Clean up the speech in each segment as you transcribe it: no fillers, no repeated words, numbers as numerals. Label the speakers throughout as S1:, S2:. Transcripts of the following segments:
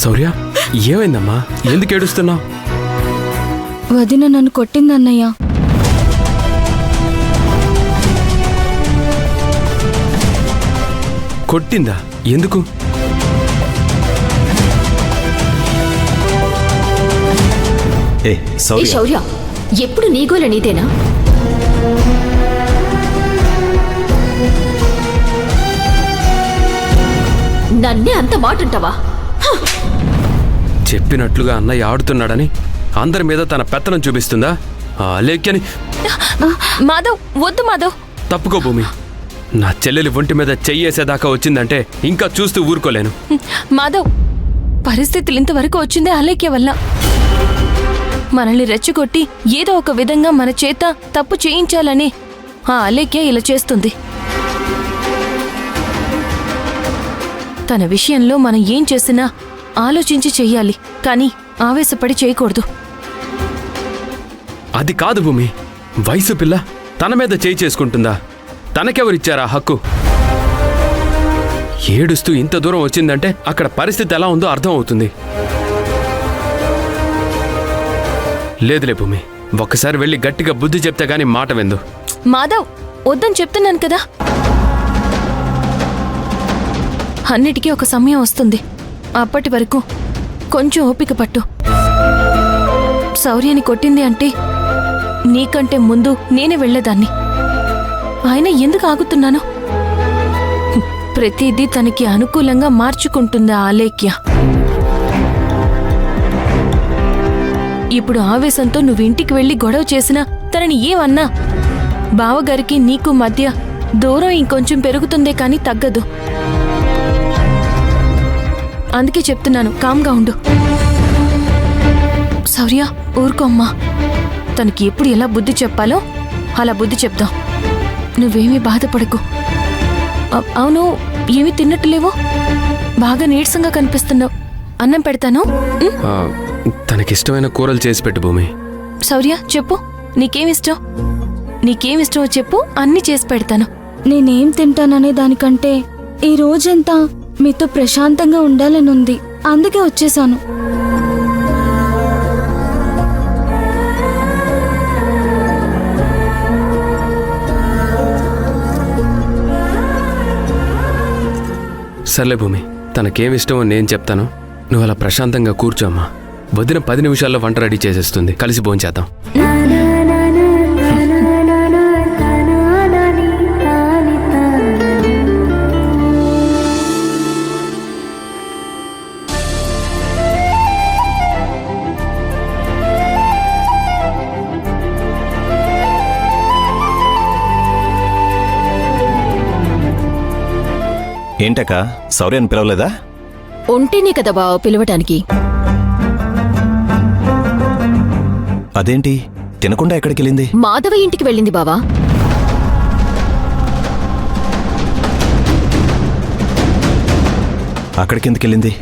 S1: శౌర్య, ఏమైందమ్మా? ఎందుకు ఏడుస్తున్నావు?
S2: వదిన నన్ను కొట్టిందన్నయ్య.
S1: కొట్టిందా? ఎందుకు?
S3: ఏ శౌర్య,
S4: ఎప్పుడు నీ గోల నీదేనా? నన్నే అంత మాటుంటావా?
S1: చెప్పినట్లుగా అన్నయ్య ఆడుతున్నాడని అందరి మీద తన పెత్తనం చూపిస్తుందా? లేకని.
S2: మాధవ్, వద్దు మాధవ్.
S1: తప్పుకో భూమి. నా చెల్లెలి ఒంటి మీద చెయ్యేసేదాకా వచ్చిందంటే ఇంకా చూస్తూ ఊరుకోలేను.
S2: మాధవ్, పరిస్థితులు ఇంతవరకు వచ్చిందే అలేఖ్య వల్ల. మనల్ని రెచ్చగొట్టి ఏదో ఒక విధంగా మన చేత తప్పు చేయించాలని ఆ అలేఖ్య ఇలా చేస్తుంది. తన విషయంలో మనం ఏం చేసినా ఆలోచించి చెయ్యాలి, కానీ ఆవేశపడి చేయకూడదు.
S1: అది కాదు భూమి. వయసు పిల్ల తన మీద చేయి చేసుకుంటుందా? తనకెవరిచ్చారా హక్కు? ఏడుస్తూ ఇంత దూరం వచ్చిందంటే అక్కడ పరిస్థితి ఎలా ఉందో అర్థం అవుతుంది. లేదులే భూమి, ఒక్కసారి వెళ్ళి గట్టిగా బుద్ధి చెప్తే గానీ మాట విందు.
S2: మాధవ్, వద్దని చెప్తున్నాను కదా. అన్నిటికీ ఒక సమయం వస్తుంది. అప్పటి వరకు కొంచెం ఓపిక పట్టు. శౌర్యని కొట్టింది అంటే నీకంటే ముందు నేనే వెళ్లేదాన్ని. ఆయన ఎందుకు ఆగుతున్నాను? ప్రతిదీ తనకి అనుకూలంగా మార్చుకుంటుందా ఆలేఖ్య? ఇప్పుడు ఆవేశంతో నువ్వు ఇంటికి వెళ్లి గొడవ చేసినా తనని ఏమన్నా బావగారికి నీకు మధ్య దూరం ఇంకొంచెం పెరుగుతుందే కాని తగ్గదు. అందుకే చెప్తున్నాను, కామ్గా ఉండు. శౌర్య, ఊరుకోమ్మా. తనకి ఎప్పుడు ఎలా బుద్ధి చెప్పాలో అలా బుద్ధి చెప్దాం. నువ్వేమీ బాధపడకు. అవును, ఏమీ తిన్నట్టులేవో? బాగా నీరసంగా కనిపిస్తున్నావు. అన్నం పెడతాను.
S1: తనకిష్టమైన కూరలు చేసి పెట్టు భూమి.
S2: శౌర్య, చెప్పు, నీకేమిష్టం? నీకేమిష్టమో చెప్పు, అన్నీ చేసి పెడతాను.
S5: నేనేం తింటాననే దానికంటే ఈ రోజంతా మీతో ప్రశాంతంగా ఉండాలనుంది. అందుకే వచ్చేసాను.
S1: సర్లే భూమి, తనకేమిష్టమో నేను చెప్తాను. నువ్వు అలా ప్రశాంతంగా కూర్చోమ్మా. వదిన 10 నిమిషాల్లో వంట రెడీ చేసేస్తుంది. కలిసి భోంచేద్దాం.
S3: ఏంటక్క, శౌర్యని పిలవలేదా?
S4: ఉంటేనే కదా బావ పిలవటానికి.
S3: అదేంటి తినకుండా ఎక్కడికెళ్ళింది?
S4: మాధవ ఇంటికి వెళ్ళింది బావా.
S3: అక్కడికెందుకెళ్ళింది?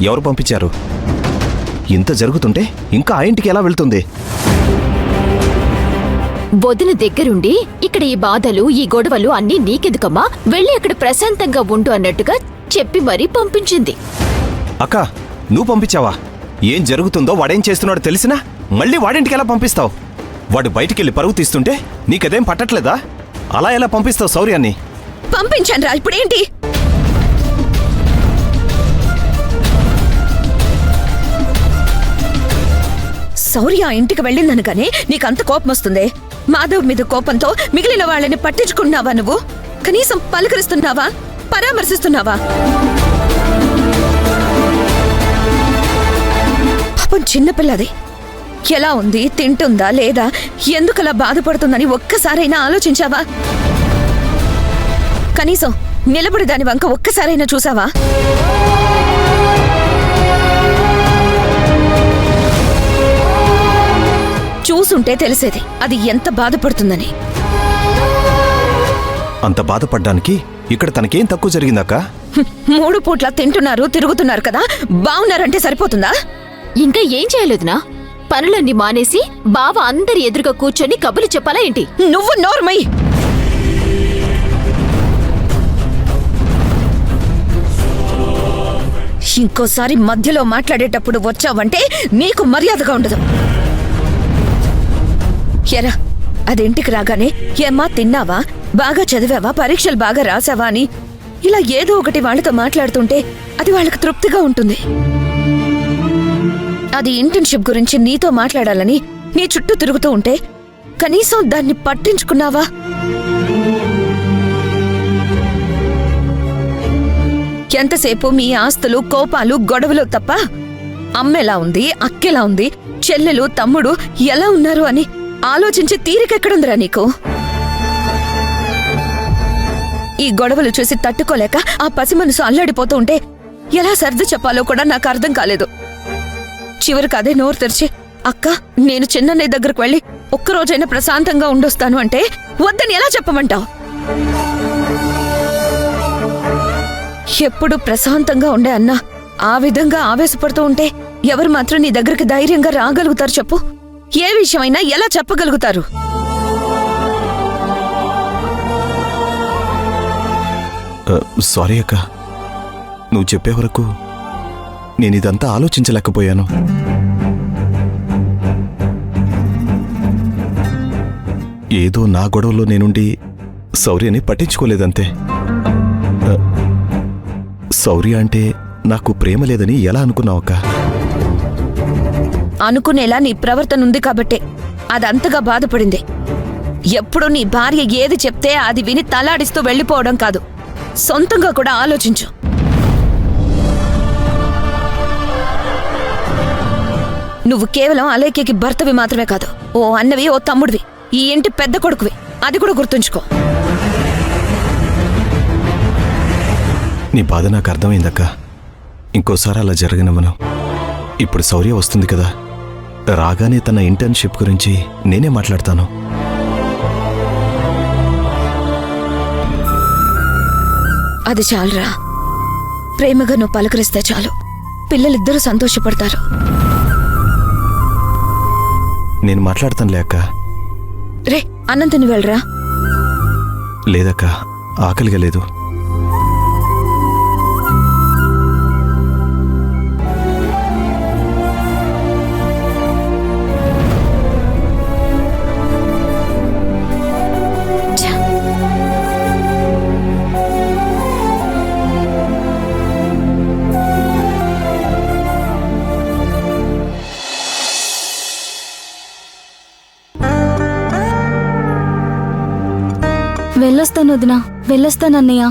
S3: ఎవరు పంపించారు? ఇంత జరుగుతుంటే ఇంకా ఆ ఇంటికి ఎలా వెళ్తుంది?
S4: వదిన దగ్గరుండి ఇక్కడ ఈ బాధలు, ఈ గొడవలు అన్నీ నీకెందుకమ్మా, వెళ్ళి అక్కడ ప్రశాంతంగా ఉండు అన్నట్టుగా చెప్పి మరీ పంపించింది.
S3: అక్క, నువ్వు పంపించావా? ఏం జరుగుతుందో వాడేం చేస్తున్నాడో తెలిసినా మళ్ళీ వాడింటికి ఎలా పంపిస్తావు? వాడు బయటికెళ్ళి పరుగు తీస్తుంటే నీకదేం పట్టట్లేదా? అలా ఎలా పంపిస్తావు శౌర్యాన్ని?
S4: పంపించాను రా, ఇప్పుడేంటి?
S6: శౌర్య ఇంటికి వెళ్ళిందనగానే నీకంత కోపం వస్తుంది. మాధవ్ మీద కోపంతో మిగిలిన వాళ్ళని పట్టించుకున్నావా? నువ్వు కనీసం పలకరిస్తున్నావా? పరామర్శిస్తున్నావా? పాపం చిన్నపిల్లది. ఎలా ఉంది, తింటుందా లేదా, ఎందుకలా బాధపడుతుందని ఒక్కసారైనా ఆలోచించావా? కనీసం నిలబడి దాని వంక ఒక్కసారైనా చూసావా? చూసుంటే తెలిసేది అది ఎంత బాధపడుతుందని.
S3: అంత బాధపడ్డానికి ఇక్కడ తనకేం తక్కువ జరిగిందక్క?
S6: 3 పూట్ల తింటున్నారు, తిరుగుతున్నారు కదా, బావున్నారంటే సరిపోతుందా?
S4: ఇంకా ఏం చేయలేదునా? పనులన్నీ మానేసి బావ అందరి ఎదురుగా కూర్చొని కబులు చెప్పాలా ఏంటి?
S6: నువ్వు నోర్మై. ఇంకోసారి మధ్యలో మాట్లాడేటప్పుడు వచ్చావంటే నీకు మర్యాదగా ఉండదు. ఎరా అదింటికి రాగానే ఏమ్మా తిన్నావా, బాగా చదివావా, పరీక్షలు బాగా రాసావా అని ఇలా ఏదో ఒకటి వాళ్ళతో మాట్లాడుతుంటే అది వాళ్ళకి తృప్తిగా ఉంటుంది. అది ఇంటర్న్షిప్ గురించి నీతో మాట్లాడాలని నీ చుట్టూ తిరుగుతూ ఉంటే కనీసం దాన్ని పట్టించుకున్నావా? ఎంతసేపు మీ ఆస్తులు, కోపాలు, గొడవలు తప్ప అమ్మెలా ఉంది, అక్కెలా ఉంది, చెల్లెలు, తమ్ముడు ఎలా ఉన్నారు అని ఆలోచించి తీరికెక్కడుందిరా నీకు? ఈ గొడవలు చూసి తట్టుకోలేక ఆ పసి మనసు అల్లాడిపోతూ ఉంటే ఎలా సర్ది చెప్పాలో కూడా నాకు అర్థం కాలేదు. చివరికి అదే నోరు తెరిచి అక్క నేను చిన్నన్నయ్య దగ్గరకు వెళ్ళి ఒక్కరోజైనా ప్రశాంతంగా ఉండొస్తాను అంటే వద్దని ఎలా చెప్పమంటావు? ఎప్పుడు ప్రశాంతంగా ఉండే అన్నా ఆ విధంగా ఆవేశపడుతూ ఉంటే ఎవరు మాత్రం నీ దగ్గరికి ధైర్యంగా రాగలుగుతారు చెప్పు? ఏ విషయమైనా ఎలా చెప్పగలుగుతారు?
S3: సారీ అక్క, నువ్వు చెప్పే వరకు నేనిదంతా ఆలోచించలేకపోయాను. ఏదో నా గొడవలో నేనుండి శౌర్యని పట్టించుకోలేదంతే. శౌర్య అంటే నాకు ప్రేమ లేదని ఎలా అనుకున్నావక్క?
S6: అనుకునేలా నీ ప్రవర్తన ఉంది కాబట్టే అదంతగా బాధపడింది. ఎప్పుడు నీ భార్య ఏది చెప్తే అది విని తలాడిస్తూ వెళ్ళిపోవడం కాదు, సొంతంగా కూడా ఆలోచించు. నువ్వు కేవలం అలేఖ్యకి భర్తవి మాత్రమే కాదు, ఓ అన్నవి, ఓ తమ్ముడివి, ఈ ఇంటి పెద్ద కొడుకువి. అది కూడా గుర్తుంచుకో.
S3: నీ బాధ నాకు అర్థమైందక్క. ఇంకోసారి అలా జరగనివ్వను. ఇప్పుడు శౌర్య వస్తుంది కదా, రాగానే తన ఇంటర్న్షిప్ గురించి నేనే మాట్లాడతాను.
S6: అది చాలురా. ప్రేమగా నువ్వు పలకరిస్తే చాలు, పిల్లలిద్దరూ సంతోషపడతారు.
S3: నేను మాట్లాడతానులే అక్క.
S6: రే అన్నం తిని వెళ్ళరా.
S3: లేదక్క, ఆకలిగా లేదు.
S5: వెళ్ళొస్తాను వదినా, వెళ్ళొస్తానన్నయ్య.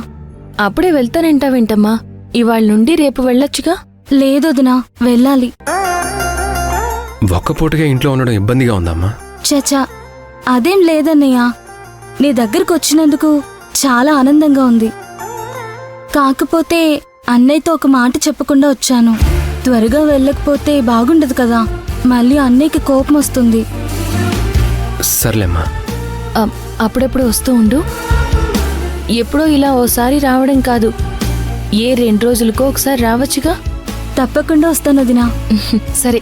S2: అప్పుడే వెళ్తానంటావేంటమ్మా? ఇవాళ నుండి రేపు వెళ్ళొచ్చుగా.
S5: లేదు వదినా, వెళ్ళాలి.
S1: ఒక్కపూటగా ఇంట్లో ఉండడం ఇబ్బందిగా ఉందమ్మా.
S5: చచా అదేం లేదన్నయ్య, నీ దగ్గరకు వచ్చినందుకు చాలా ఆనందంగా ఉంది. కాకపోతే అన్నయ్యతో ఒక మాట చెప్పకుండా వచ్చాను. త్వరగా వెళ్ళకపోతే బాగుండదు కదా, మళ్ళీ అన్నయ్యకి కోపం వస్తుంది.
S1: సర్లేమ్మా.
S2: అప్పుడప్పుడు వస్తూ ఉండు. ఎప్పుడో ఇలా ఓసారి రావడం కాదు, ఏ 2 రోజులకో ఒకసారి రావచ్చుగా.
S5: తప్పకుండా వస్తాను వదినా.
S2: సరే.